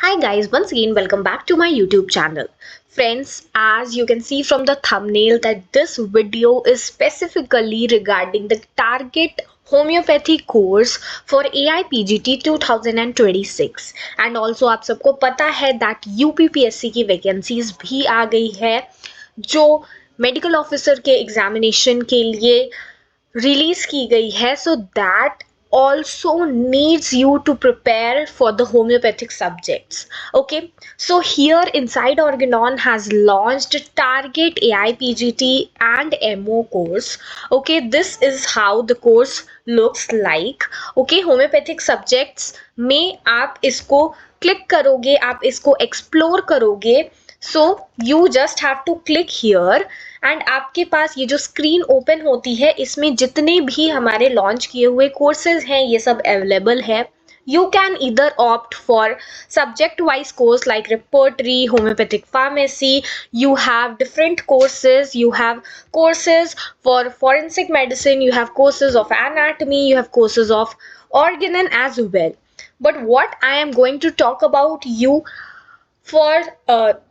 Hi guys, once again welcome back to my YouTube channel. Friends, as you can see from the thumbnail that this video is specifically regarding the target homeopathy course for AIPGT 2026 and also आप सबको पता है that UPPSC की vacancies भी आ गई है जो medical officer के एग्जामिनेशन के लिए रिलीज की गई है so that also needs you to prepare for the homeopathic subjects. Okay, so here inside Organon has launched target AIPGT and MO course. Okay, this is how the course looks like. Okay, homeopathic subjects में आप इसको click करोगे, आप इसको explore करोगे. So you just have to click here and आपके पास ये जो स्क्रीन ओपन होती है इसमें जितने भी हमारे लॉन्च किए हुए कोर्सेज हैं ये सब अवेलेबल है. You can either opt for subject wise course like repertory, homeopathic pharmacy. You have different courses. You have courses for forensic medicine. You have courses of anatomy. You have courses of Organon as well. But what I am going to talk about you for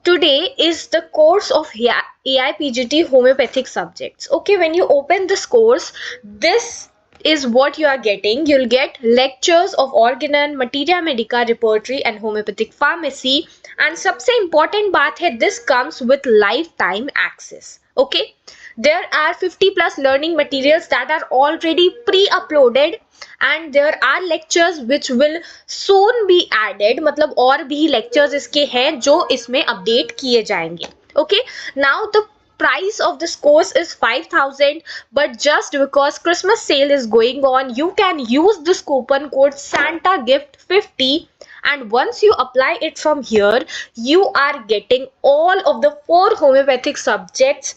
today is the course of AIPGT homeopathic subjects. Okay, when you open this course, this is what you are getting. You'll get lectures of Organon, Materia Medica, Repertory and Homeopathic Pharmacy. And सबसे important बात है, this comes with lifetime access. Okay, there are 50 plus learning materials that are already pre-uploaded and there are lectures which will soon be added. मतलब और भी lectures इसके हैं जो इसमें update किए जाएंगे. Okay, now the price of this course is 5,000, but just because Christmas sale is going on, you can use this coupon code SantaGift50 and once you apply it from here, you are getting all of the 4 homeopathic subjects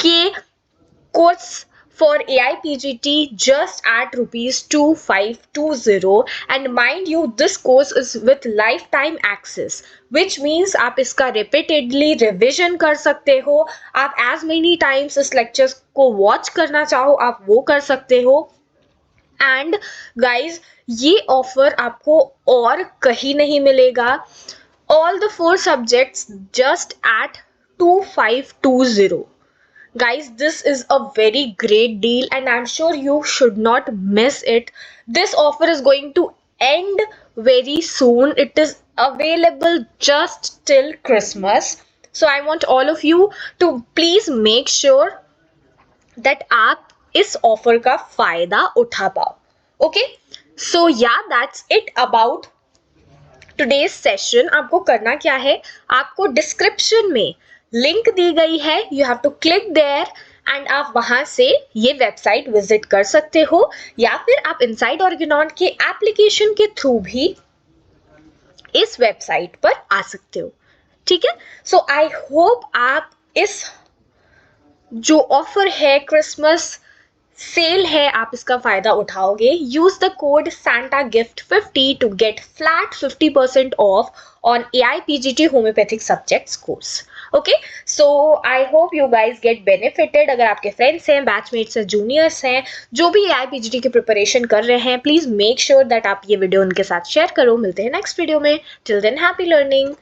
के course for AIPGT just at ₹2520 and mind you this course is with lifetime access which means आप इसका repeatedly revision कर सकते हो. आप as many times इस lectures को watch करना चाहो आप वो कर सकते हो. एंड गाइज ये ऑफर आपको और कहीं नहीं मिलेगा. All the 4 subjects just at 2520. Guys, this is a very great deal and I'm sure you should not miss it. This offer is going to end very soon. It is available just till Christmas. So I want all of you to please make sure that आप इस offer का फायदा उठा पाओ. Okay, so yeah, that's it about today's session. आपको करना क्या है, आपको डिस्क्रिप्शन में लिंक दी गई है, you have to click there and आप वहां से ये वेबसाइट विजिट कर सकते हो या फिर आप इनसाइड ऑर्गेनॉन के एप्लीकेशन के थ्रू भी इस वेबसाइट पर आ सकते हो. ठीक है, सो आई होप आप इस जो ऑफर है क्रिसमस सेल है आप इसका फायदा उठाओगे. Use the code SantaGift50 to get flat 50% off on AIPGT homeopathic subjects course. Okay, so I hope you guys get benefited. अगर आपके फ्रेंड्स हैं, बैचमेट्स हैं, जूनियर्स हैं जो भी AIPGT की प्रिपरेशन कर रहे हैं, प्लीज मेक श्योर दैट आप ये वीडियो उनके साथ शेयर करो. मिलते हैं नेक्स्ट वीडियो में. Till than happy learning.